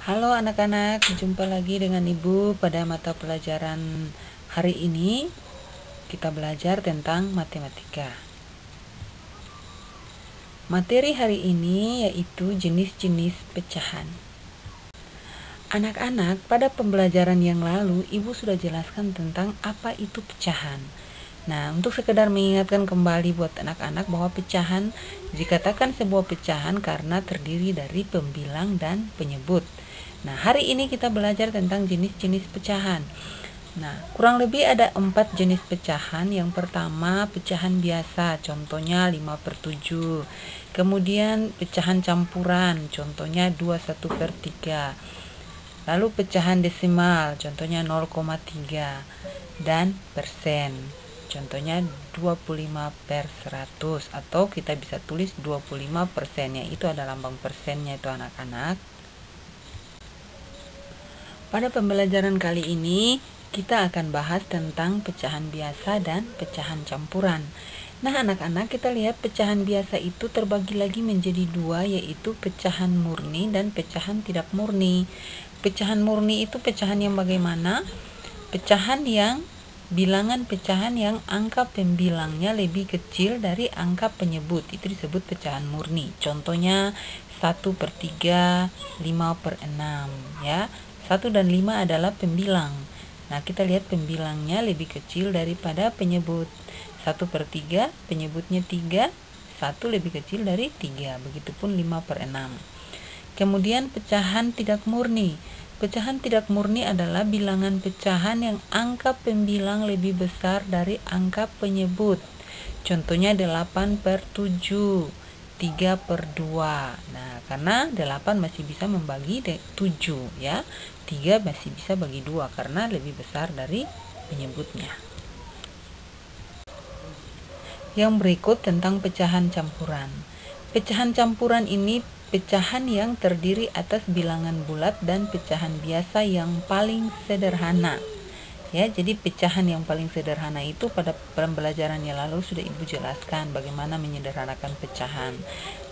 Halo anak-anak, jumpa lagi dengan Ibu pada mata pelajaran hari ini. Kita belajar tentang matematika. Materi hari ini yaitu jenis-jenis pecahan. Anak-anak, pada pembelajaran yang lalu Ibu sudah jelaskan tentang apa itu pecahan. Nah, untuk sekedar mengingatkan kembali buat anak-anak bahwa pecahan dikatakan sebuah pecahan karena terdiri dari pembilang dan penyebut. Nah, hari ini kita belajar tentang jenis-jenis pecahan. Nah, kurang lebih ada 4 jenis pecahan. Yang pertama, pecahan biasa, contohnya 5/7. Kemudian pecahan campuran, contohnya 21/3. Lalu pecahan desimal, contohnya 0,3. Dan persen, contohnya 25/100, atau kita bisa tulis 25%, itu ada lambang persennya itu anak-anak. Pada pembelajaran kali ini kita akan bahas tentang pecahan biasa dan pecahan campuran. Nah anak-anak, kita lihat pecahan biasa itu terbagi lagi menjadi dua, yaitu pecahan murni dan pecahan tidak murni. Pecahan murni itu pecahan yang bagaimana? Pecahan yang bilangan pecahan yang angka pembilangnya lebih kecil dari angka penyebut, itu disebut pecahan murni. Contohnya 1/3, 5/6 ya. 1 dan 5 adalah pembilang. Nah, kita lihat pembilangnya lebih kecil daripada penyebut. 1/3, penyebutnya 3, 1 lebih kecil dari 3, begitupun 5/6. Kemudian pecahan tidak murni. Pecahan tidak murni adalah bilangan pecahan yang angka pembilang lebih besar dari angka penyebut. Contohnya 8/7, 3/2. Nah, karena 8 masih bisa membagi 7 ya. 3 masih bisa bagi 2 karena lebih besar dari penyebutnya. Yang berikut tentang pecahan campuran. Pecahan campuran ini pecahan yang terdiri atas bilangan bulat dan pecahan biasa yang paling sederhana. Ya, jadi pecahan yang paling sederhana itu pada pembelajaran yang lalu sudah Ibu jelaskan bagaimana menyederhanakan pecahan.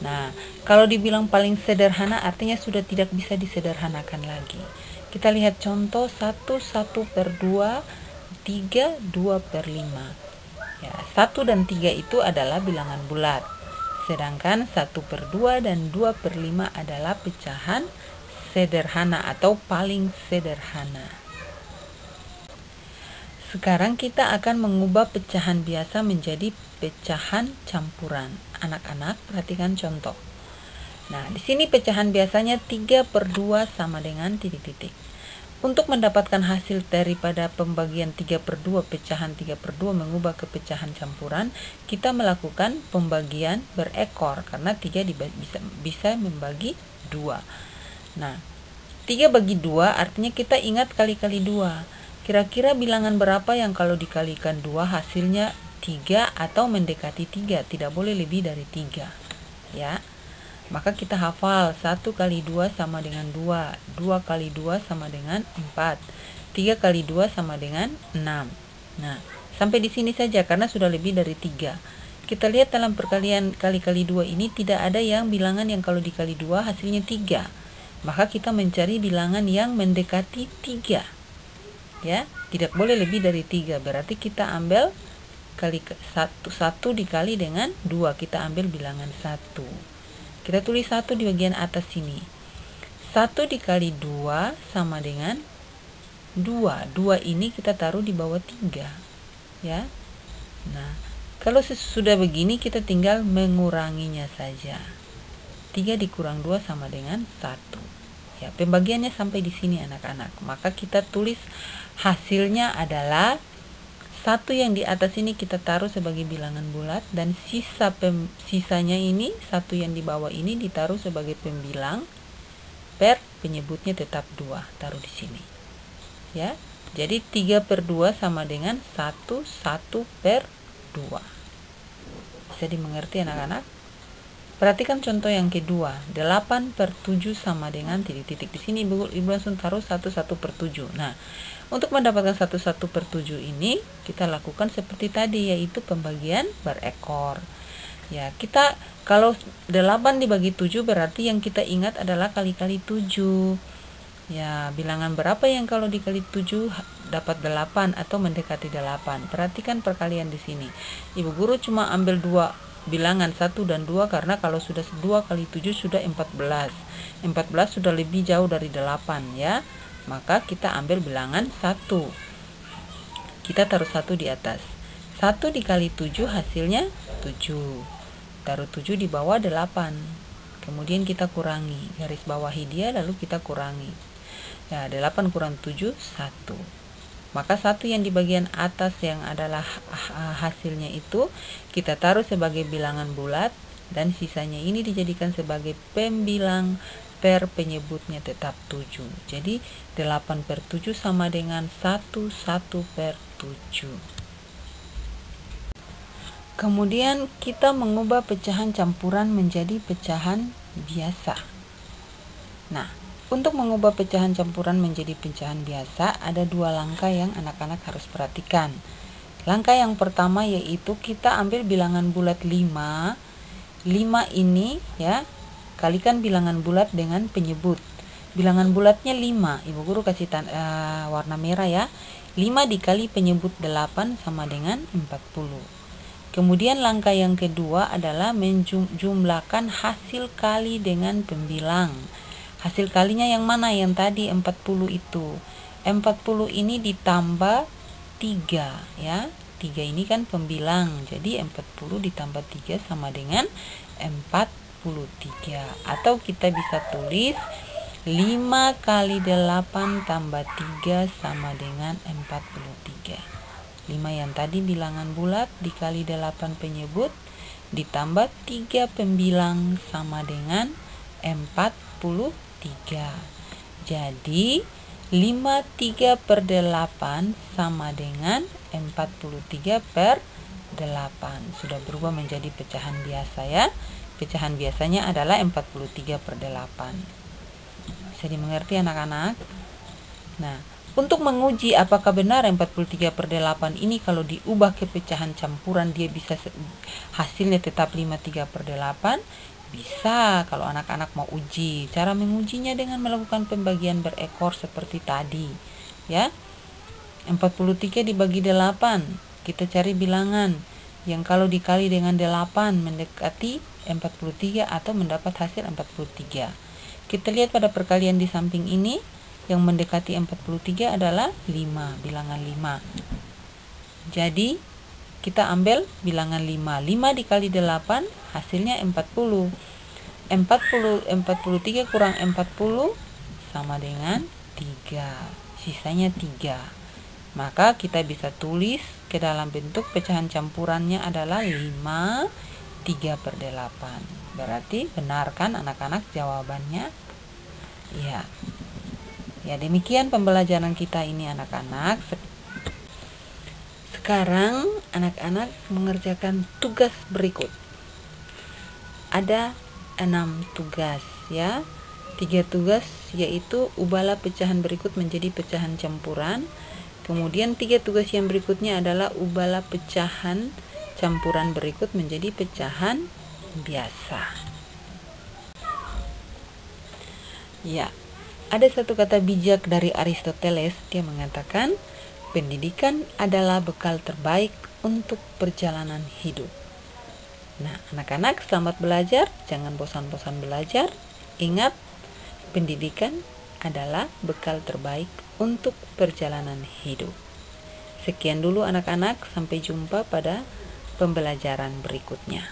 Nah, kalau dibilang paling sederhana artinya sudah tidak bisa disederhanakan lagi. Kita lihat contoh 1/2, 3 2/5. Ya, 1 dan 3 itu adalah bilangan bulat. Sedangkan 1/2 dan 2/5 adalah pecahan sederhana atau paling sederhana. Sekarang kita akan mengubah pecahan biasa menjadi pecahan campuran. Anak-anak, perhatikan contoh. Nah, di sini pecahan biasanya 3/2 sama dengan titik-titik. Untuk mendapatkan hasil daripada pembagian 3/2, pecahan 3/2 mengubah ke pecahan campuran, kita melakukan pembagian berekor karena 3 bisa membagi 2. Nah, 3 bagi 2 artinya kita ingat kali-kali 2. Kira-kira bilangan berapa yang kalau dikalikan 2 hasilnya 3 atau mendekati 3, tidak boleh lebih dari 3 ya. Maka kita hafal 1 kali 2 sama dengan 2, 2 kali 2 sama dengan 4, 3 kali 2 sama dengan 6. Nah, sampai di sini saja karena sudah lebih dari 3. Kita lihat dalam perkalian kali-kali 2 ini tidak ada yang bilangan yang kalau dikali 2 hasilnya 3. Maka kita mencari bilangan yang mendekati 3. Ya, tidak boleh lebih dari 3. Berarti kita ambil 1 dikali dengan 2, kita ambil bilangan 1. Kita tulis 1 di bagian atas sini. 1 dikali 2 sama dengan 2. 2 ini kita taruh di bawah 3. Ya. Nah, kalau sudah begini kita tinggal menguranginya saja. 3 dikurang 2 sama dengan 1. Ya, pembagiannya sampai di sini anak-anak. Maka kita tulis hasilnya adalah 1 yang di atas ini kita taruh sebagai bilangan bulat, dan sisanya ini 1 yang di bawah ini ditaruh sebagai pembilang per penyebutnya tetap 2, taruh di sini. Ya. Jadi 3/2 sama dengan 1/2. Bisa dimengerti anak-anak? Perhatikan contoh yang kedua, 8/7 sama dengan titik-titik. Di sini Ibu langsung taruh 1/7. Nah, untuk mendapatkan 1/7 ini kita lakukan seperti tadi, yaitu pembagian berekor. Ya, kita kalau 8 dibagi 7 berarti yang kita ingat adalah kali-kali 7. Ya, bilangan berapa yang kalau dikali 7 dapat 8 atau mendekati 8? Perhatikan perkalian di sini. Ibu guru cuma ambil dua bilangan 1 dan 2 karena kalau sudah 2 kali 7 sudah 14. 14 sudah lebih jauh dari 8 ya. Maka kita ambil bilangan 1. Kita taruh 1 di atas. 1 dikali 7 hasilnya 7. Taruh 7 di bawah 8. Kemudian kita kurangi, garis bawahi dia lalu kita kurangi. Ya, 8 kurang 7, 1. Maka 1 yang di bagian atas yang adalah hasilnya itu kita taruh sebagai bilangan bulat dan sisanya ini dijadikan sebagai pembilang per penyebutnya tetap 7. Jadi 8 per 7 sama dengan 1 per 7. Kemudian kita mengubah pecahan campuran menjadi pecahan biasa. Nah, untuk mengubah pecahan campuran menjadi pecahan biasa, ada 2 langkah yang anak-anak harus perhatikan. Langkah yang pertama yaitu kita ambil bilangan bulat 5. 5 ini ya, kalikan bilangan bulat dengan penyebut. Bilangan bulatnya 5. Ibu guru kasih warna merah ya. 5 dikali penyebut 8 sama dengan 40. Kemudian langkah yang kedua adalah menjumlahkan hasil kali dengan pembilang. Hasil kalinya yang mana? Yang tadi 40 itu. 40 ini ditambah 3 ya. 3 ini kan pembilang. Jadi 40 ditambah 3 sama dengan 43. Atau kita bisa tulis 5 kali 8 tambah 3 sama dengan 43. 5 yang tadi bilangan bulat dikali 8 penyebut ditambah 3 pembilang sama dengan 43. Jadi 53 per 8 sama dengan 43 per 8. Sudah berubah menjadi pecahan biasa ya. Pecahan biasanya adalah 43 per 8. Bisa dimengerti anak-anak? Nah, untuk menguji apakah benar 43 per 8 ini kalau diubah ke pecahan campuran dia bisa hasilnya tetap 53 per 8. Bisa kalau anak-anak mau uji. Cara mengujinya dengan melakukan pembagian berekor seperti tadi. Ya. 43 dibagi 8. Kita cari bilangan yang kalau dikali dengan 8 mendekati 43 atau mendapat hasil 43. Kita lihat pada perkalian di samping ini yang mendekati 43 adalah 5, bilangan 5. Jadi kita ambil bilangan 5. 5 dikali 8 hasilnya 40. 43 kurang 40 sama dengan 3. Sisanya 3. Maka kita bisa tulis ke dalam bentuk pecahan campurannya adalah 5, 3 per 8. Berarti benar kan anak-anak jawabannya? Iya. Ya, demikian pembelajaran kita ini anak-anak. Sekarang anak-anak mengerjakan tugas berikut. Ada 6 tugas ya. 3 tugas yaitu ubahlah pecahan berikut menjadi pecahan campuran. Kemudian 3 tugas yang berikutnya adalah ubahlah pecahan campuran berikut menjadi pecahan biasa. Ya, ada satu kata bijak dari Aristoteles. Dia mengatakan pendidikan adalah bekal terbaik untuk perjalanan hidup. Nah, anak-anak selamat belajar, jangan bosan-bosan belajar. Ingat, pendidikan adalah bekal terbaik untuk perjalanan hidup. Sekian dulu anak-anak, sampai jumpa pada pembelajaran berikutnya.